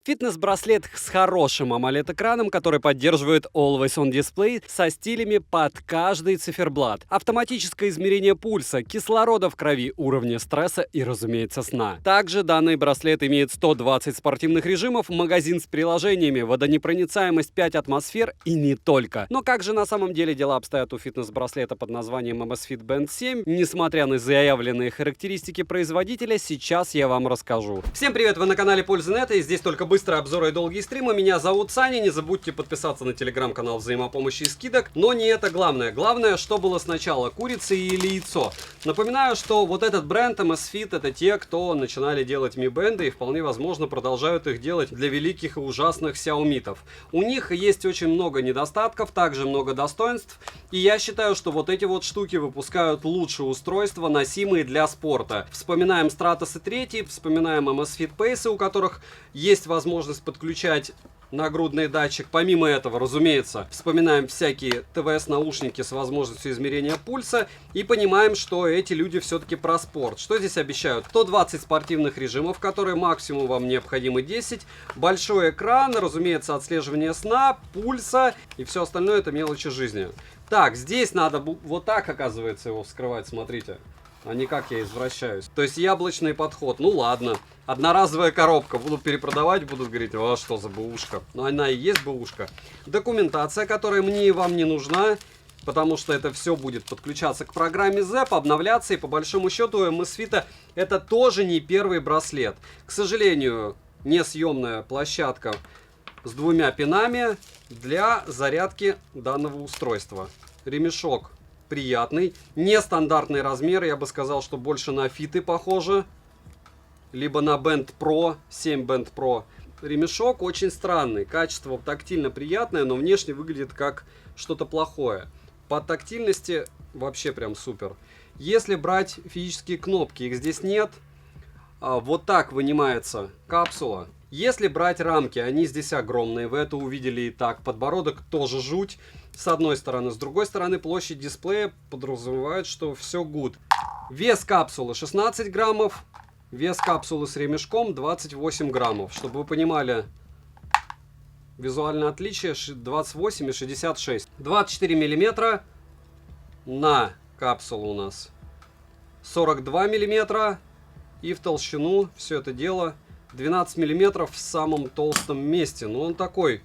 Фитнес-браслет с хорошим AMOLED-экраном, который поддерживает Always On Display со стилями под каждый циферблат. Автоматическое измерение пульса, кислорода в крови, уровня стресса и, разумеется, сна. Также данный браслет имеет 120 спортивных режимов, магазин с приложениями, водонепроницаемость 5 атмосфер и не только. Но как же на самом деле дела обстоят у фитнес-браслета под названием Amazfit Band 7? Несмотря на заявленные характеристики производителя, сейчас я вам расскажу. Всем привет, вы на канале Пользы.нет, и здесь только быстрые обзоры и долгие стримы. Меня зовут Саня, не забудьте подписаться на телеграм-канал взаимопомощи и скидок. Но не это главное. Главное, что было сначала, курица или яйцо. Напоминаю, что вот этот бренд Amazfit — это те, кто начинали делать Mi Band и вполне возможно продолжают их делать для великих и ужасных Xiaomi-тов. У них есть очень много недостатков, также много достоинств. И я считаю, что вот эти вот штуки выпускают лучшие устройства, носимые для спорта. Вспоминаем Stratos 3, вспоминаем Amazfit Pace, у которых есть возможность подключать нагрудный датчик. Помимо этого, разумеется, вспоминаем всякие ТВС-наушники с возможностью измерения пульса и понимаем, что эти люди все-таки про спорт. Что здесь обещают? 120 спортивных режимов, которые максимум вам необходимы 10. Большой экран, разумеется, отслеживание сна, пульса и все остальное — это мелочи жизни. Так, здесь надо вот так, оказывается, его вскрывать, смотрите. А не как я извращаюсь. То есть яблочный подход. Ну ладно. Одноразовая коробка. Будут перепродавать, будут говорить: а что за бэушка? Ну она и есть бэушка. Документация, которая мне и вам не нужна, потому что это все будет подключаться к программе ZEP, обновляться. И по большому счету у Amazfit это тоже не первый браслет. К сожалению, несъемная площадка с двумя пинами для зарядки данного устройства. Ремешок приятный, нестандартный размер, я бы сказал, что больше на фиты похоже, либо на Band Pro, 7 Band Pro. Ремешок очень странный, качество тактильно приятное, но внешне выглядит как что-то плохое. По тактильности вообще прям супер. Если брать физические кнопки, их здесь нет, вот так вынимается капсула. Если брать рамки, они здесь огромные, вы это увидели и так. Подбородок тоже жуть, с одной стороны. С другой стороны, площадь дисплея подразумевает, что все good. Вес капсулы 16 граммов, вес капсулы с ремешком 28 граммов. Чтобы вы понимали, визуальное отличие 28 и 66. 24 миллиметра на капсулу у нас 42 миллиметра. И в толщину все это дело 12 миллиметров в самом толстом месте. Но он такой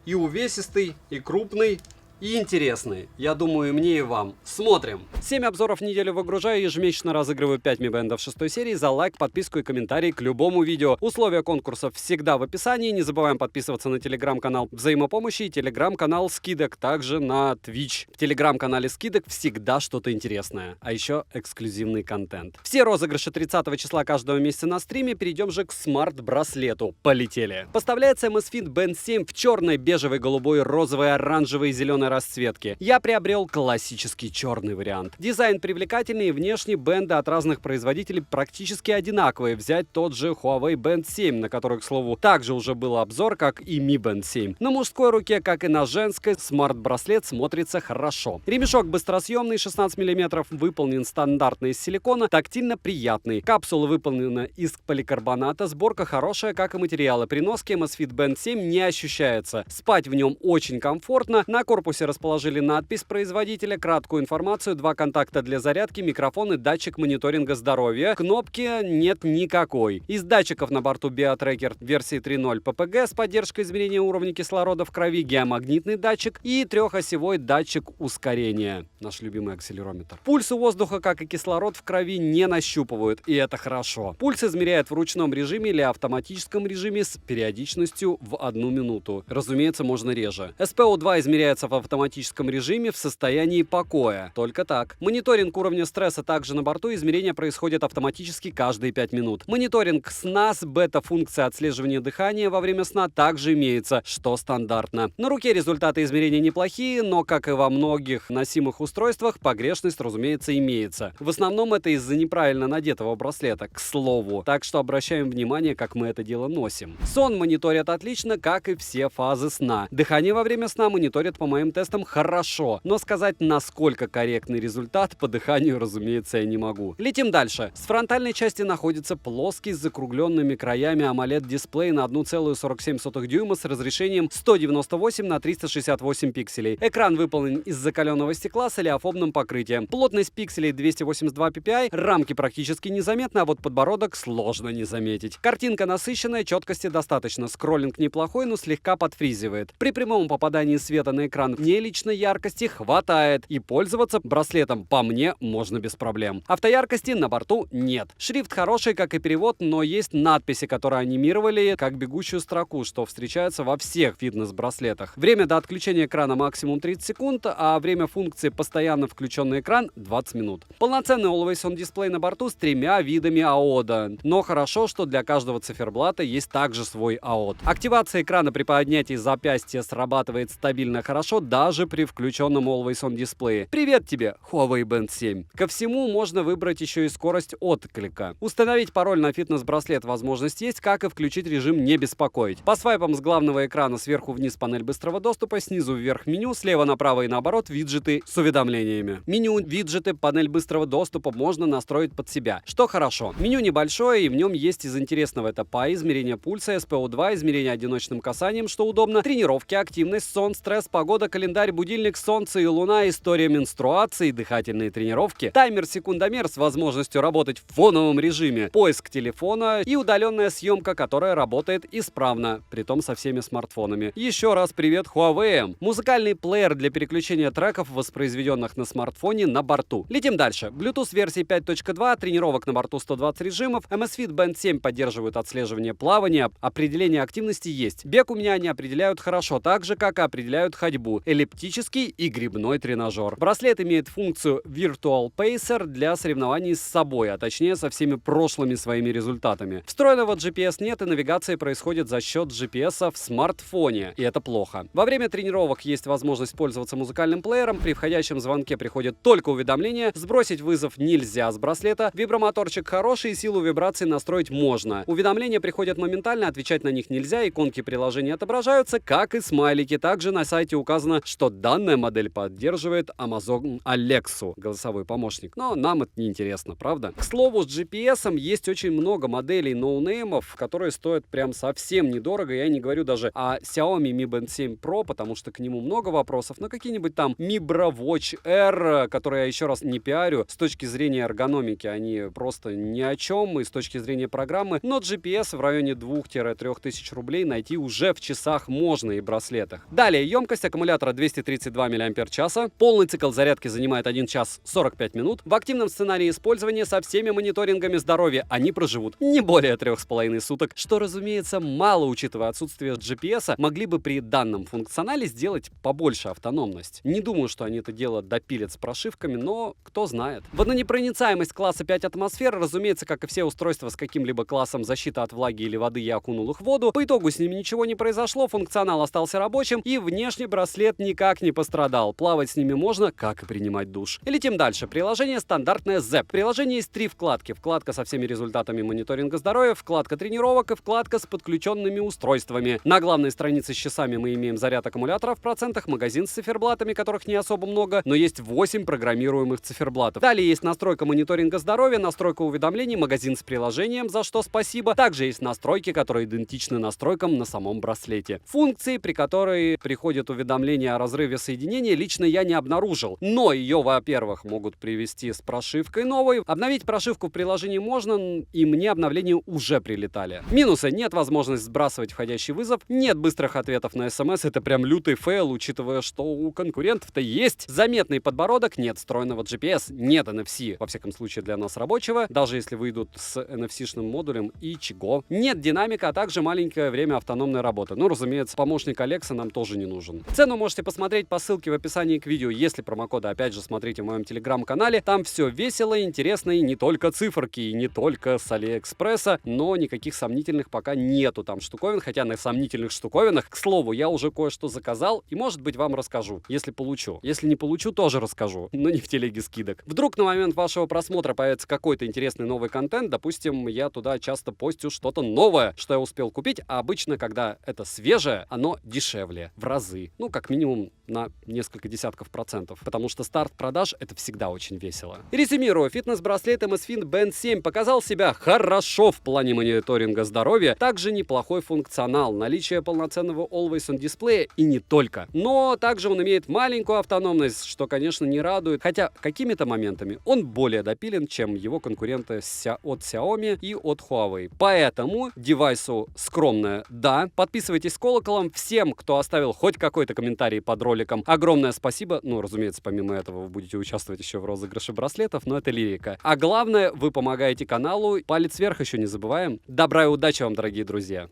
и увесистый, и крупный, и интересный. Я думаю, и мне, и вам. Смотрим. 7 обзоров в неделю выгружаю, ежемесячно разыгрываю 5 Mi Band 6 серии за лайк, подписку и комментарий к любому видео. Условия конкурсов всегда в описании. Не забываем подписываться на телеграм-канал взаимопомощи и телеграм-канал скидок, также на Twitch. В телеграм-канале скидок всегда что-то интересное, а еще эксклюзивный контент. Все розыгрыши 30 числа каждого месяца на стриме. Перейдем же к смарт-браслету. Полетели. Поставляется Amazfit Band 7 в черной, бежевой, голубой, розовой, оранжевой и зеленой расцветки. Я приобрел классический черный вариант. Дизайн привлекательный, и внешне бенды от разных производителей практически одинаковые. Взять тот же Huawei Band 7, на который, к слову, также уже был обзор, как и Mi Band 7. На мужской руке, как и на женской, смарт-браслет смотрится хорошо. Ремешок быстросъемный, 16 мм, выполнен стандартно из силикона, тактильно приятный. Капсула выполнена из поликарбоната, сборка хорошая, как и материалы. При носке Amazfit Band 7 не ощущается. Спать в нем очень комфортно. На корпусе расположили надпись производителя, краткую информацию, 2 контакта для зарядки, микрофон и датчик мониторинга здоровья. Кнопки нет никакой. Из датчиков на борту BioTracker версии 3.0 PPG с поддержкой измерения уровня кислорода в крови, геомагнитный датчик и 3-осевой датчик ускорения. Наш любимый акселерометр. Пульс воздуха, как и кислород в крови, не нащупывают, и это хорошо. Пульс измеряет в ручном режиме или автоматическом режиме с периодичностью в 1 минуту. Разумеется, можно реже. SPO2 измеряется в автоматическом режиме в состоянии покоя. Только так. Мониторинг уровня стресса также на борту. Измерения происходят автоматически каждые 5 минут. Мониторинг сна с бета-функцией отслеживания дыхания во время сна также имеется, что стандартно. На руке результаты измерения неплохие, но, как и во многих носимых устройствах, погрешность, разумеется, имеется. В основном это из-за неправильно надетого браслета, к слову. Так что обращаем внимание, как мы это дело носим. Сон мониторят отлично, как и все фазы сна. Дыхание во время сна мониторят, по моим предварительным тестом хорошо, но сказать, насколько корректный результат по дыханию, разумеется, я не могу. Летим дальше. С фронтальной части находится плоский с закругленными краями AMOLED-дисплей на 1,47 дюйма с разрешением 198 на 368 пикселей. Экран выполнен из закаленного стекла с олеофобным покрытием. Плотность пикселей 282 ppi, рамки практически незаметны, а вот подбородок сложно не заметить. Картинка насыщенная, четкости достаточно. Скроллинг неплохой, но слегка подфризивает. При прямом попадании света на экран мне лично яркости хватает, и пользоваться браслетом по мне можно без проблем. Автояркости на борту нет. Шрифт хороший, как и перевод, но есть надписи, которые анимировали как бегущую строку, что встречается во всех фитнес-браслетах. Время до отключения экрана максимум 30 секунд, а время функции постоянно включенный экран 20 минут. Полноценный Always On дисплей на борту с 3 видами AOD. Но хорошо, что для каждого циферблата есть также свой AOD. Активация экрана при поднятии запястья срабатывает стабильно хорошо даже при включенном Always On дисплее. Привет тебе, Huawei Band 7. Ко всему можно выбрать еще и скорость отклика. Установить пароль на фитнес-браслет возможность есть, как и включить режим «Не беспокоить». По свайпам с главного экрана сверху вниз панель быстрого доступа, снизу вверх меню, слева направо и наоборот виджеты с уведомлениями. Меню, виджеты, панель быстрого доступа можно настроить под себя, что хорошо. Меню небольшое, и в нем есть из интересного это PAI, измерение пульса, SPO2, измерение одиночным касанием, что удобно, тренировки, активность, сон, стресс, погода, календарь, будильник, солнце и луна, история менструации, дыхательные тренировки, таймер-секундомер с возможностью работать в фоновом режиме, поиск телефона и удаленная съемка, которая работает исправно, притом со всеми смартфонами. Еще раз привет Huawei. Музыкальный плеер для переключения треков, воспроизведенных на смартфоне, на борту. Летим дальше. Bluetooth версии 5.2, тренировок на борту 120 режимов, Amazfit Band 7 поддерживают отслеживание плавания, определение активности есть. Бег у меня они определяют хорошо, так же, как и определяют ходьбу, эллиптический и гребной тренажер. Браслет имеет функцию Virtual Pacer для соревнований с собой, а точнее со всеми прошлыми своими результатами. Встроенного GPS нет, и навигация происходит за счет GPS в смартфоне, и это плохо. Во время тренировок есть возможность пользоваться музыкальным плеером, при входящем звонке приходит только уведомление, сбросить вызов нельзя с браслета, вибромоторчик хороший, силу вибраций настроить можно. Уведомления приходят моментально, отвечать на них нельзя, иконки приложения отображаются, как и смайлики. Также на сайте указано, что данная модель поддерживает Amazon Alexa, голосовой помощник. Но нам это не интересно, правда? К слову, с GPS есть очень много моделей ноунеймов, которые стоят прям совсем недорого. Я не говорю даже о Xiaomi Mi Band 7 Pro, потому что к нему много вопросов, но какие-нибудь там Mi Bra Watch R, которые я еще раз не пиарю, с точки зрения эргономики они просто ни о чем, и с точки зрения программы, но GPS в районе 2-3 тысяч рублей найти уже в часах можно и браслетах. Далее, емкость аккумулятора 232 мАч, полный цикл зарядки занимает 1 час 45 минут. В активном сценарии использования со всеми мониторингами здоровья они проживут не более 3,5 суток, что, разумеется, мало, учитывая отсутствие GPS, могли бы при данном функционале сделать побольше автономность. Не думаю, что они это дело допилят с прошивками, но кто знает. Водонепроницаемость класса 5 атмосфер, разумеется, как и все устройства с каким-либо классом защиты от влаги или воды, я окунул их в воду. По итогу с ними ничего не произошло, функционал остался рабочим, и внешний браслет никак не пострадал. Плавать с ними можно, как и принимать душ. И летим дальше. Приложение стандартное ZEP. В приложении есть 3 вкладки. Вкладка со всеми результатами мониторинга здоровья, вкладка тренировок и вкладка с подключенными устройствами. На главной странице с часами мы имеем заряд аккумулятора в процентах, магазин с циферблатами, которых не особо много, но есть 8 программируемых циферблатов. Далее есть настройка мониторинга здоровья, настройка уведомлений, магазин с приложением, за что спасибо. Также есть настройки, которые идентичны настройкам на самом браслете. Функции, при которой приходит уведомление о разрыве соединения, лично я не обнаружил. Но ее, во-первых, могут привести с прошивкой новой. Обновить прошивку в приложении можно, и мне обновления уже прилетали. Минусы: нет возможности сбрасывать входящий вызов, нет быстрых ответов на смс, это прям лютый фейл, учитывая, что у конкурентов-то есть заметный подбородок, нет встроенного GPS, нет NFC, во всяком случае для нас рабочего, даже если выйдут с NFC-шным модулем, и чего. Нет динамика, а также маленькое время автономной работы. Ну, разумеется, помощник Alexa нам тоже не нужен. Цену можете посмотреть по ссылке в описании к видео, если промокоды, опять же, смотрите в моем телеграм-канале, там все весело, интересно, и не только циферки, и не только с Алиэкспресса, но никаких сомнительных пока нету там штуковин, хотя на сомнительных штуковинах, к слову, я уже кое-что заказал, и, может быть, вам расскажу, если получу. Если не получу, тоже расскажу, но не в телеге скидок. Вдруг на момент вашего просмотра появится какой-то интересный новый контент, допустим, я туда часто постю что-то новое, что я успел купить, а обычно, когда это свежее, оно дешевле в разы. Ну, как минимум минимум на несколько десятков процентов, потому что старт продаж — это всегда очень весело. Резюмируя, фитнес-браслет Amazfit Band 7 показал себя хорошо в плане мониторинга здоровья, также неплохой функционал, наличие полноценного Always On дисплея и не только. Но также он имеет маленькую автономность, что, конечно, не радует, хотя какими-то моментами он более допилен, чем его конкуренты от Xiaomi и от Huawei. Поэтому девайсу скромное «да». Подписывайтесь с колоколом. Всем, кто оставил хоть какой-то комментарий под роликом, огромное спасибо. Ну, разумеется, помимо этого вы будете участвовать еще в розыгрыше браслетов, но это лирика. А главное, вы помогаете каналу. Палец вверх еще не забываем. Добра и удачи вам, дорогие друзья!